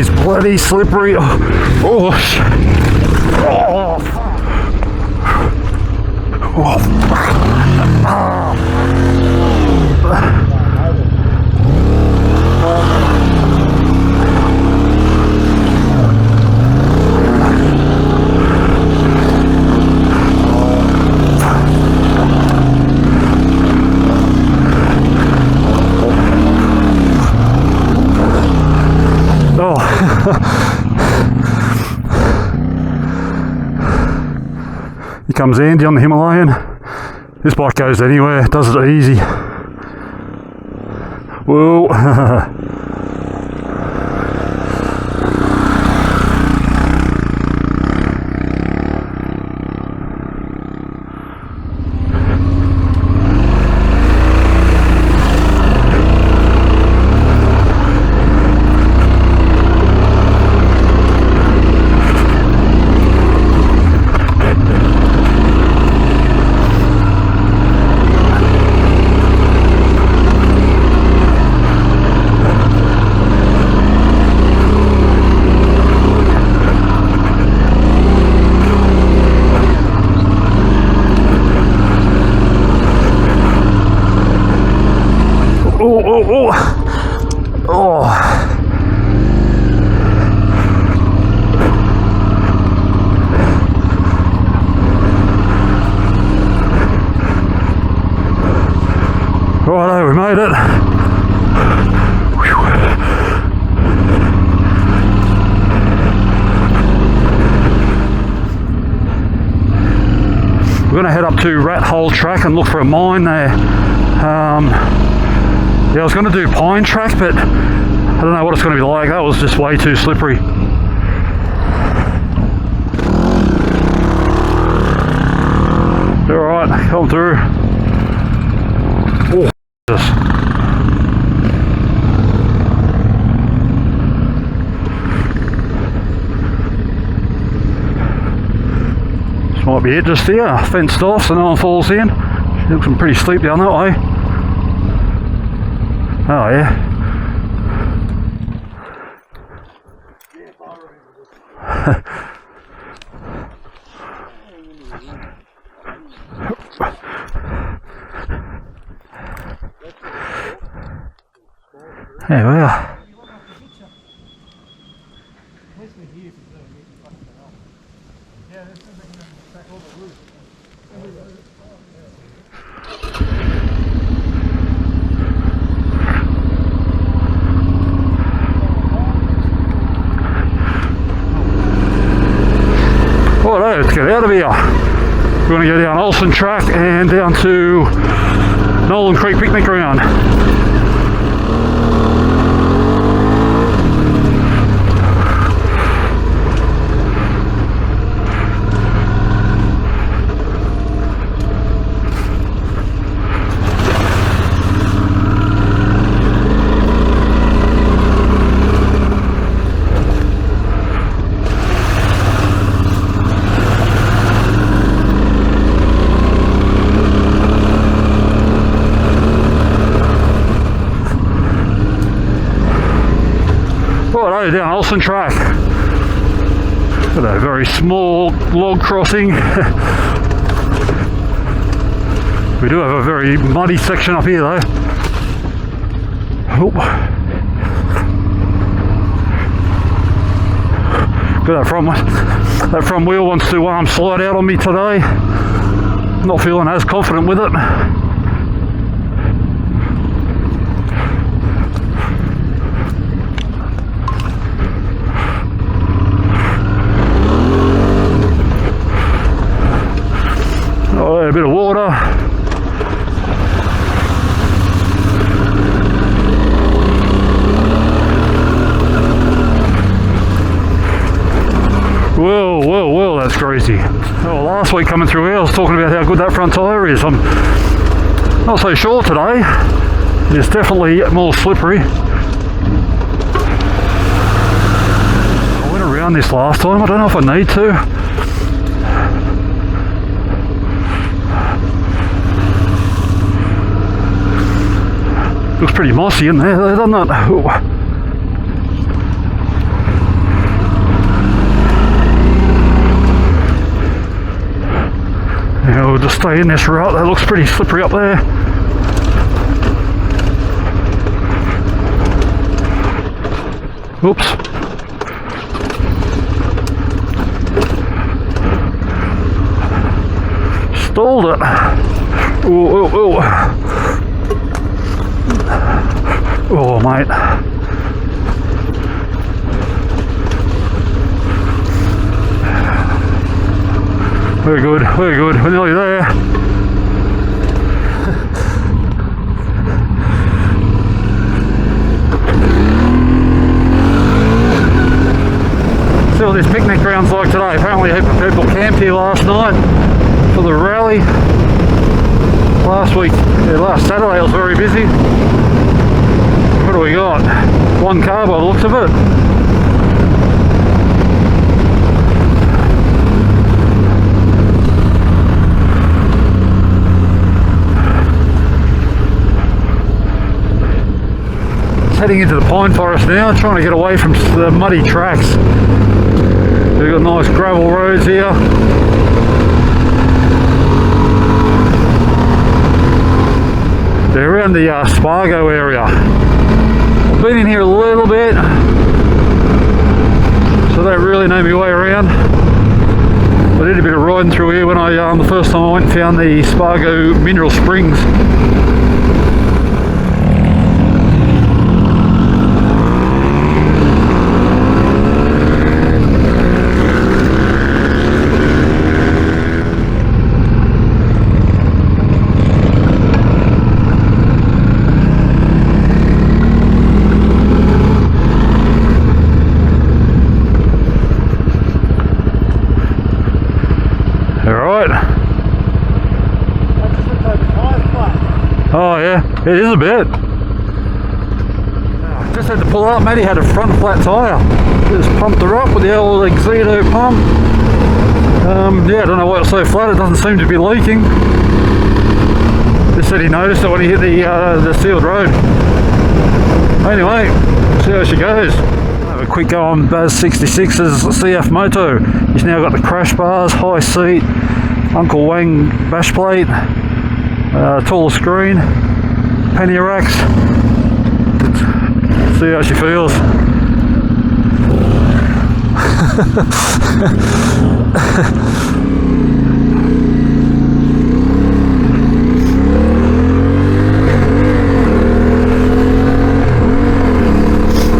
is bloody slippery. Oh, shit. Oh. He comes handy on the Himalayan. This bike goes anywhere, does it easy. Whoa. Righto, we made it. We're going to head up to Rat Hole Track and look for a mine there. Yeah, I was going to do Pine Track, but I don't know what it's going to be like. That was just way too slippery. Alright, come through. Oh, Jesus. This might be it just here, fenced off so no one falls in. It looks pretty steep down that way. Oh yeah. There we are. Righto, let's get out of here. We're going to go down Olsen Track and down to Nolan Creek Picnic Ground. Down Olsen Track. Got a very small log crossing. We do have a very muddy section up here though. Oh. Got that front wheel wants to slide out on me today. Not feeling as confident with it. A bit of water. Whoa, that's crazy. Oh, last week coming through here I was talking about how good that front tyre is. I'm not so sure today. It's definitely more slippery. I went around this last time, I don't know if I need to. Looks pretty mossy in there, doesn't it? Ooh. we'll just stay in this route. That looks pretty slippery up there. Oops. Stalled it. Ooh, ooh, ooh. Oh, mate. Very good, very good. We're nearly there. See what this picnic ground's like today. Apparently a heap of people camped here last night for the rally. Last week, last Saturday it was very busy. What do we got? One car by the looks of it. Heading into the pine forest now, trying to get away from the muddy tracks. We've got nice gravel roads here. They're around the Spargo area. I've been in here a little bit, so they don't really know me way around. I did a bit of riding through here when I the first time I went and found the Spargo mineral springs. Oh yeah, it is a bit. Just had to pull up. Matty had a front flat tyre. Just pumped her up with the old Speedo pump. Yeah, I don't know why it's so flat. It doesn't seem to be leaking. Just said he noticed it when he hit the sealed road. Anyway, see how she goes. Have a quick go on Baz 66's CF Moto. He's now got the crash bars, high seat, Uncle Wang bash plate. Taller screen, penny racks. See how she feels.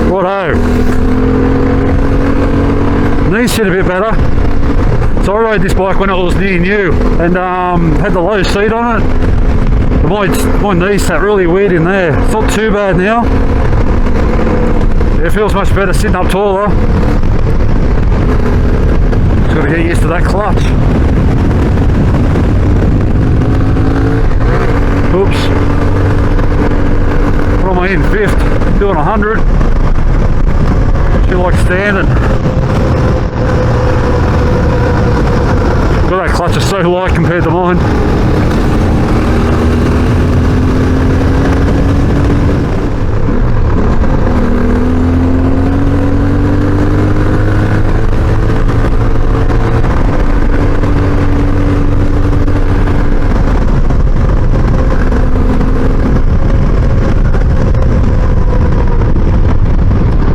Righto. Knees sit a bit better. So I rode this bike when it was near new and had the low seat on it. My knees sat really weird in there. It's not too bad now. It feels much better sitting up taller. Just got to get used to that clutch. Oops. What am I in? 5th. Doing 100. Feel like standing. But that clutch is so light compared to mine.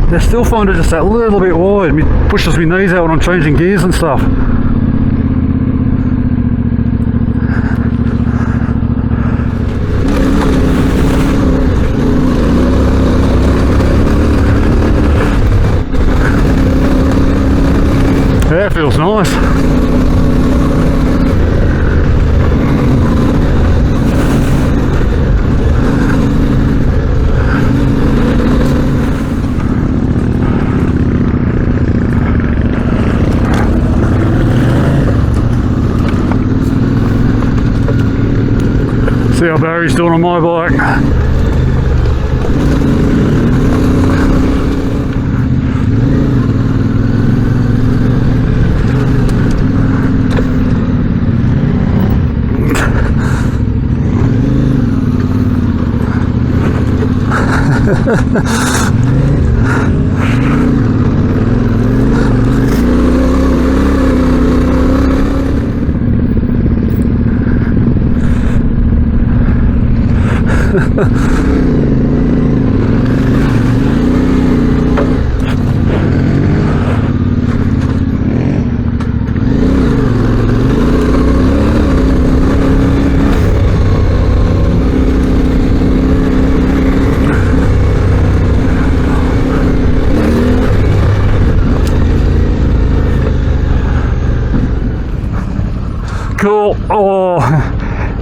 I still find it just that little bit wide. It pushes my knees out when I'm changing gears and stuff. Yeah, it feels nice. See how Barry's doing on my bike. Cool. Oh,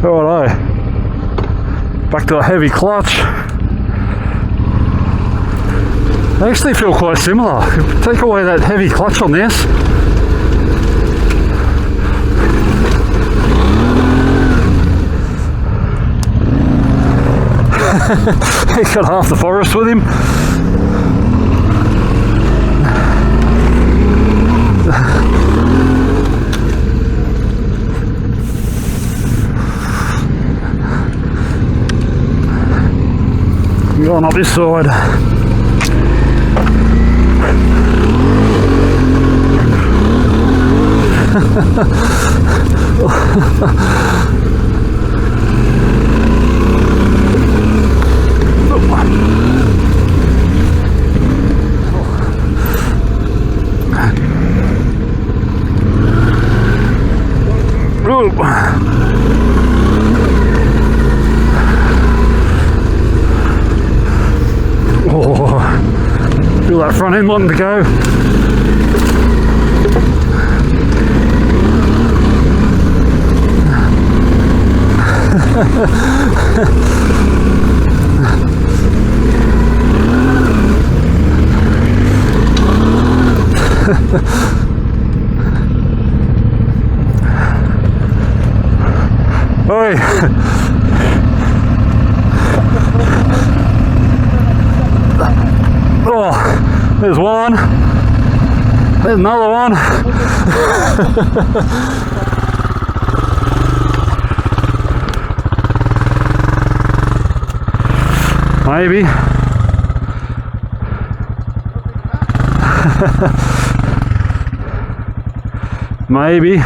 righto. Back to a heavy clutch. They actually feel quite similar. Take away that heavy clutch on this. He got half the forest with him. Going up this side. Feel that front end wanting to go. Oi. Oh, there's one. There's another one. Maybe. Maybe.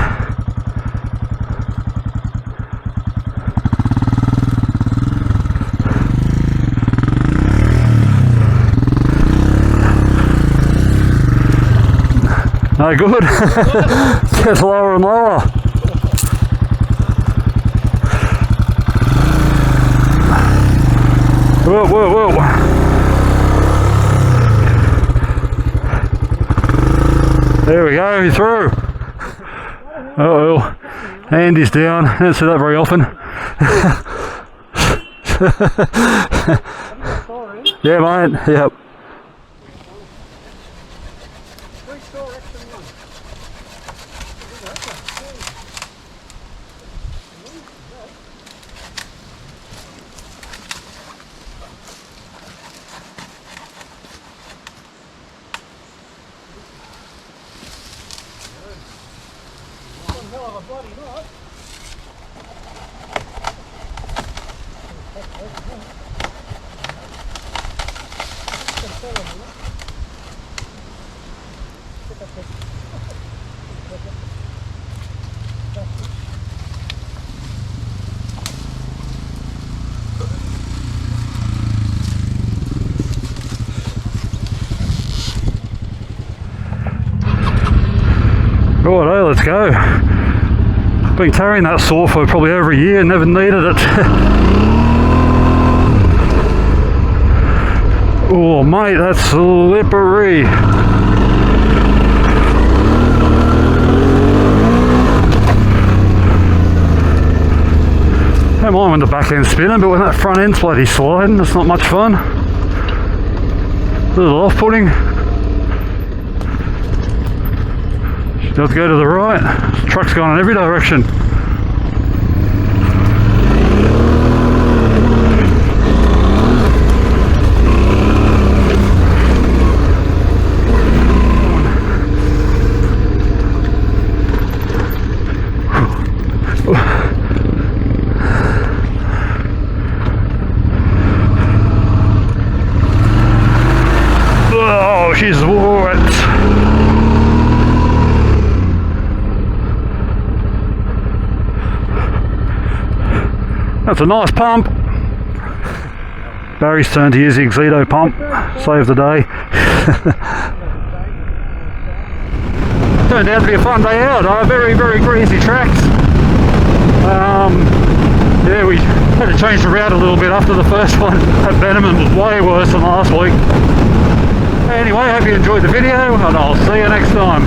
No good. Gets lower and lower. Whoa, whoa, whoa. There we go, he's through. Uh-oh. Andy's down. I don't see that very often. Yeah, mate. Yep. Righto, let's go. Been carrying that saw for probably over a year, never needed it. Oh mate, that's slippery. Don't mind when the back end's spinning, but when that front end's bloody sliding, it's not much fun. A little off-putting. Should have to go to the right. The truck's going in every direction. Oh, she's wet. That's a nice pump. Barry's turn to use the Exedo pump, save the day. Turned out to be a fun day out. Very, very greasy tracks. Yeah, we had to change the route a little bit after the first one. That Benjamin was way worse than last week. Anyway, hope you enjoyed the video, and I'll see you next time.